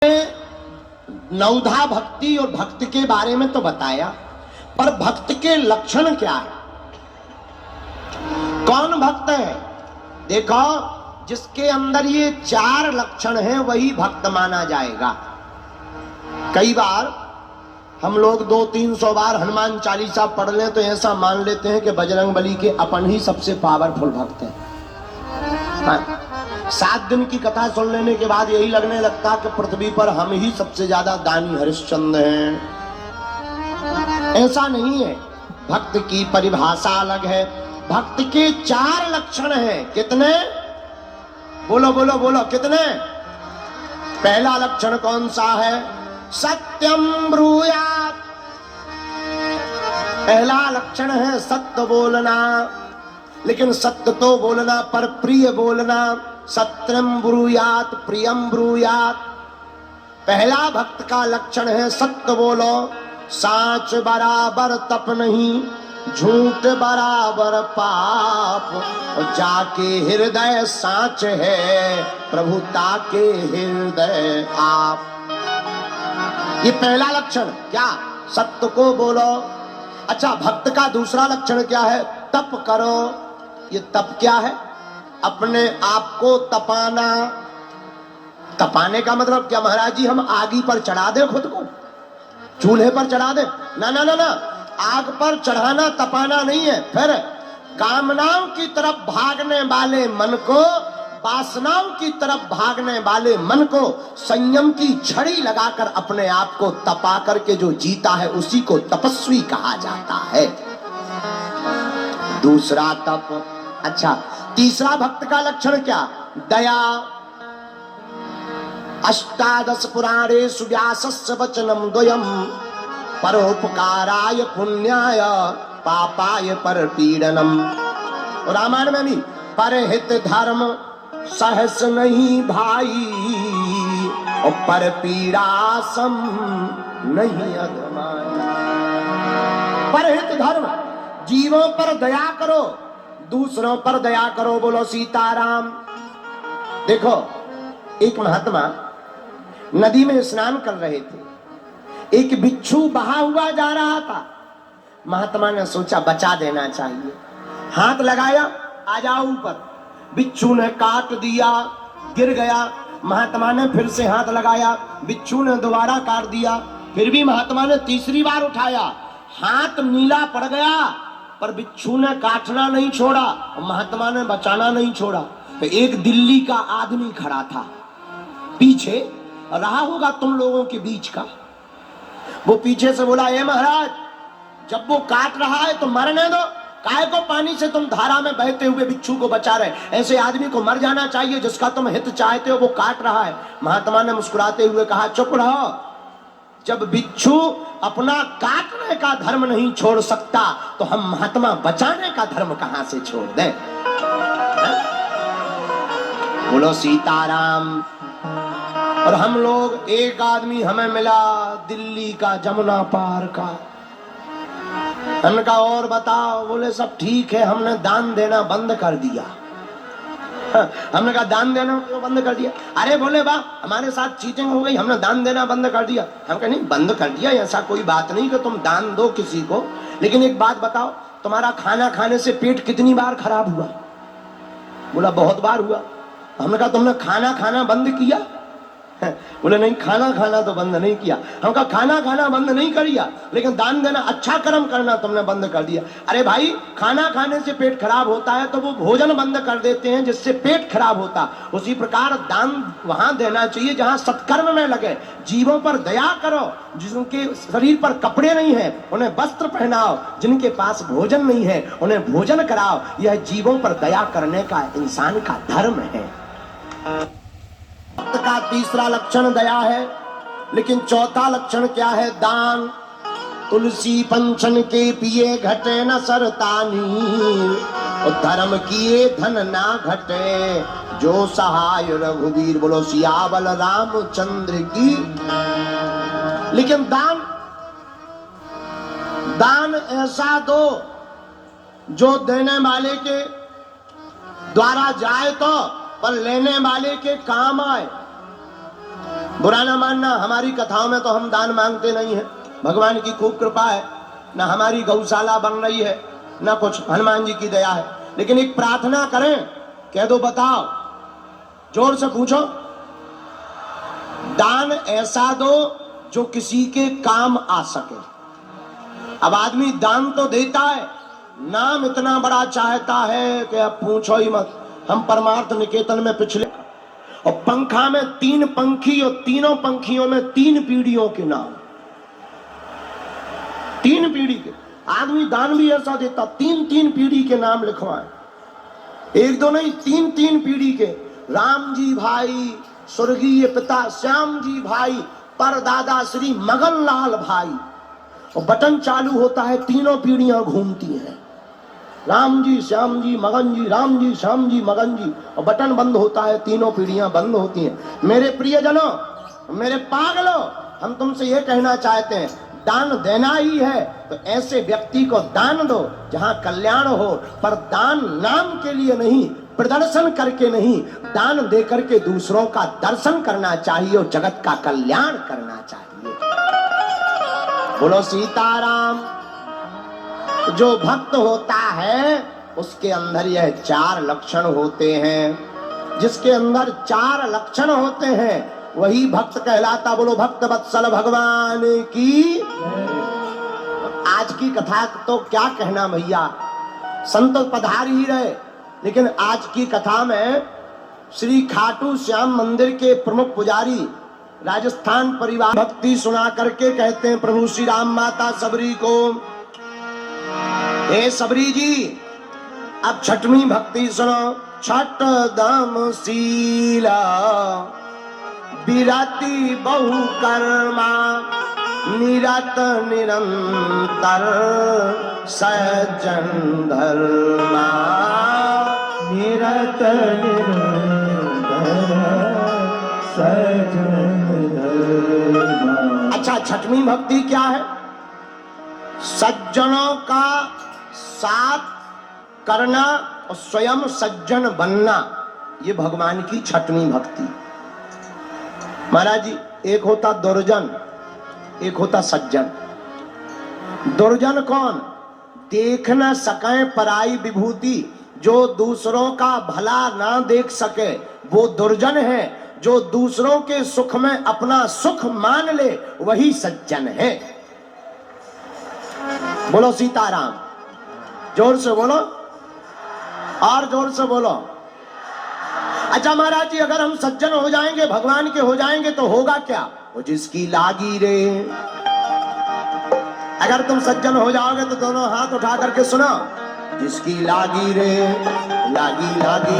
नवधा भक्ति और भक्त के बारे में तो बताया, पर भक्त के लक्षण क्या है? कौन भक्त है? देखो, जिसके अंदर ये 4 लक्षण हैं वही भक्त माना जाएगा। कई बार हम लोग 200-300 बार हनुमान चालीसा पढ़ लें तो ऐसा मान लेते हैं कि बजरंगबली के अपन ही सबसे पावरफुल भक्त हैं। हाँ, 7 दिन की कथा सुन लेने के बाद यही लगने लगता कि पृथ्वी पर हम ही सबसे ज्यादा दानी हरिश्चंद्र हैं। ऐसा नहीं है, भक्त की परिभाषा अलग है। भक्त के 4 लक्षण हैं। कितने? बोलो बोलो बोलो, कितने? पहला लक्षण कौन सा है? सत्यम ब्रूयात्। पहला लक्षण है सत्य बोलना, लेकिन सत्य तो बोलना पर प्रिय बोलना। सत्यम ब्रूयात् प्रियम ब्रूयात्। पहला भक्त का लक्षण है सत्य बोलो। साच बराबर तप नहीं, झूठ बराबर पाप। और जाके हृदय साच है, प्रभु ताके हृदय आप। ये पहला लक्षण क्या? सत्य को बोलो। अच्छा, भक्त का दूसरा लक्षण क्या है? तप करो। ये तप क्या है? अपने आप को तपाना। तपाने का मतलब क्या महाराज जी? हम आगी पर चढ़ा दे खुद को, चूल्हे पर चढ़ा दे? ना ना ना ना, आग पर चढ़ाना तपाना नहीं है। फिर कामनाओं की तरफ भागने वाले मन को, वासनाओं की तरफ भागने वाले मन को संयम की छड़ी लगाकर अपने आप को तपा करके जो जीता है उसी को तपस्वी कहा जाता है। दूसरा तप। अच्छा, तीसरा भक्त का लक्षण क्या? दया। अष्टादश पुराणेषु व्यासस्य वचनम द्वयम्, परोपकाराय पुण्याय पापाय परपीडनम। रामायण में भी परहित धर्म सहस नहीं भाई, और पर पीड़ा सम नहीं अधमाई। परहित धर्म, जीवों पर दया करो, दूसरों पर दया करो। बोलो सीताराम। देखो, एक महात्मा नदी में स्नान कर रहे थे। एक बिच्छू बहा हुआ जा रहा था। महात्मा ने सोचा बचा देना चाहिए। हाथ लगाया, आ जाओ ऊपर। बिच्छू ने काट दिया, गिर गया। महात्मा ने फिर से हाथ लगाया, बिच्छू ने दोबारा काट दिया। फिर भी महात्मा ने तीसरी बार उठाया, हाथ नीला पड़ गया, पर बिच्छू ने काटना नहीं छोड़ा, महात्मा ने बचाना नहीं छोड़ा। तो एक दिल्ली का आदमी खड़ा था, पीछे रहा होगा तुम लोगों के बीच का। वो पीछे से बोला, ए महाराज, जब वो काट रहा है तो मरने दो, काहे को पानी से तुम धारा में बहते हुए बिच्छू को बचा रहे? ऐसे आदमी को मर जाना चाहिए जिसका तुम हित चाहते हो, वो काट रहा है। महात्मा ने मुस्कुराते हुए कहा, चुप रहो। जब बिच्छू अपना काटने का धर्म नहीं छोड़ सकता तो हम महात्मा बचाने का धर्म कहां से छोड़ दें? बोलो सीताराम। और हम लोग, एक आदमी हमें मिला दिल्ली का, जमुना पार का। हमने कहा और बताओ? बोले सब ठीक है, हमने दान देना बंद कर दिया। हमने कहा दान देना क्यों बंद कर दिया? अरे बोले वाह, हमारे साथ चीटिंग हो गई, हमने दान देना बंद कर दिया। हम कहे नहीं, बंद कर दिया ऐसा कोई बात नहीं कि तुम दान दो किसी को, लेकिन एक बात बताओ, तुम्हारा खाना खाने से पेट कितनी बार खराब हुआ? बोला बहुत बार हुआ। हमने कहा तुमने खाना खाना बंद किया? बोले नहीं, खाना खाना तो बंद नहीं किया। हम कहा खाना खाना बंद नहीं किया, लेकिन दान देना, अच्छा कर्म करना तुमने बंद कर दिया। अरे भाई, खाना खाने से पेट खराब होता है तो वो भोजन बंद कर देते हैं जिससे पेट खराब होता। उसी प्रकार दान वहां देना चाहिए जहां सत्कर्म में लगे। जीवों पर दया करो, जिनके शरीर पर कपड़े नहीं है उन्हें वस्त्र पहनाओ, जिनके पास भोजन नहीं है उन्हें भोजन कराओ। यह जीवों पर दया करने का इंसान का धर्म है। भक्त का तीसरा लक्षण दया है, लेकिन चौथा लक्षण क्या है? दान। तुलसी पंचन के पिए घटे न सरतानी, और धर्म किए धन ना घटे, जो सहाय रघुवीर। बोलो सियावल रामचंद्र की। लेकिन दान, दान ऐसा दो जो देने वाले के द्वारा जाए तो, पर लेने वाले के काम आए। बुरा ना मानना, हमारी कथाओं में तो हम दान मांगते नहीं है, भगवान की खूब कृपा है, ना हमारी गौशाला बन रही है, ना कुछ, हनुमान जी की दया है। लेकिन एक प्रार्थना करें, कह दो, बताओ, जोर से पूछो, दान ऐसा दो जो किसी के काम आ सके। अब आदमी दान तो देता है, नाम इतना बड़ा चाहता है कि अब पूछो ही मत। हम परमार्थ निकेतन में पिछले, और पंखा में 3 पंखी, और तीनों पंखियों में 3 पीढ़ियों के नाम, 3 पीढ़ी के। आदमी दान भी ऐसा देता, 3-3 पीढ़ी के नाम लिखवाए, 1-2 नहीं, 3-3 पीढ़ी के। राम जी भाई स्वर्गीय पिता श्याम जी भाई, परदादा श्री मगन लाल भाई, और बटन चालू होता है, तीनों पीढ़ियां घूमती हैं, राम जी श्याम जी मगन जी, राम जी श्याम जी मगन जी, और बटन बंद होता है, तीनों पीढ़ियां बंद होती हैं। मेरे प्रियजनों, मेरे पागलों, हम तुमसे ये कहना चाहते हैं, दान देना ही है तो ऐसे व्यक्ति को दान दो जहां कल्याण हो, पर दान नाम के लिए नहीं, प्रदर्शन करके नहीं, दान दे करके दूसरों का दर्शन करना चाहिए और जगत का कल्याण करना चाहिए। बोलो सीताराम। जो भक्त होता है उसके अंदर यह 4 लक्षण होते हैं। जिसके अंदर 4 लक्षण होते हैं वही भक्त कहलाता। बोलो भक्त वत्सल भगवान की। आज की कथा तो क्या कहना भैया, संत पधार ही रहे, लेकिन आज की कथा में श्री खाटू श्याम मंदिर के प्रमुख पुजारी राजस्थान परिवार भक्ति सुना करके कहते हैं, प्रभु श्री राम माता सबरी को, हे सबरी जी अब 6वीं भक्ति सुनो। छठ दम शीला विरति बहु कर्मा, निरत निरंतर सज्जन धर्मा, निरत निरंतर सज्जन धर्मा। अच्छा, 6वीं भक्ति क्या है? सज्जनों का साथ करना और स्वयं सज्जन बनना, ये भगवान की 6वीं भक्ति। महाराज जी, एक होता दुर्जन, एक होता सज्जन। दुर्जन कौन? देख न सके पराई विभूति, जो दूसरों का भला ना देख सके वो दुर्जन है। जो दूसरों के सुख में अपना सुख मान ले वही सज्जन है। बोलो सीताराम। जोर से बोलो, और जोर से बोलो। अच्छा महाराज जी, अगर हम सज्जन हो जाएंगे, भगवान के हो जाएंगे तो होगा क्या? वो जिसकी लागी रे। अगर तुम सज्जन हो जाओगे तो दोनों हाथ उठा करके सुनो, जिसकी लागी रे, लागी लागी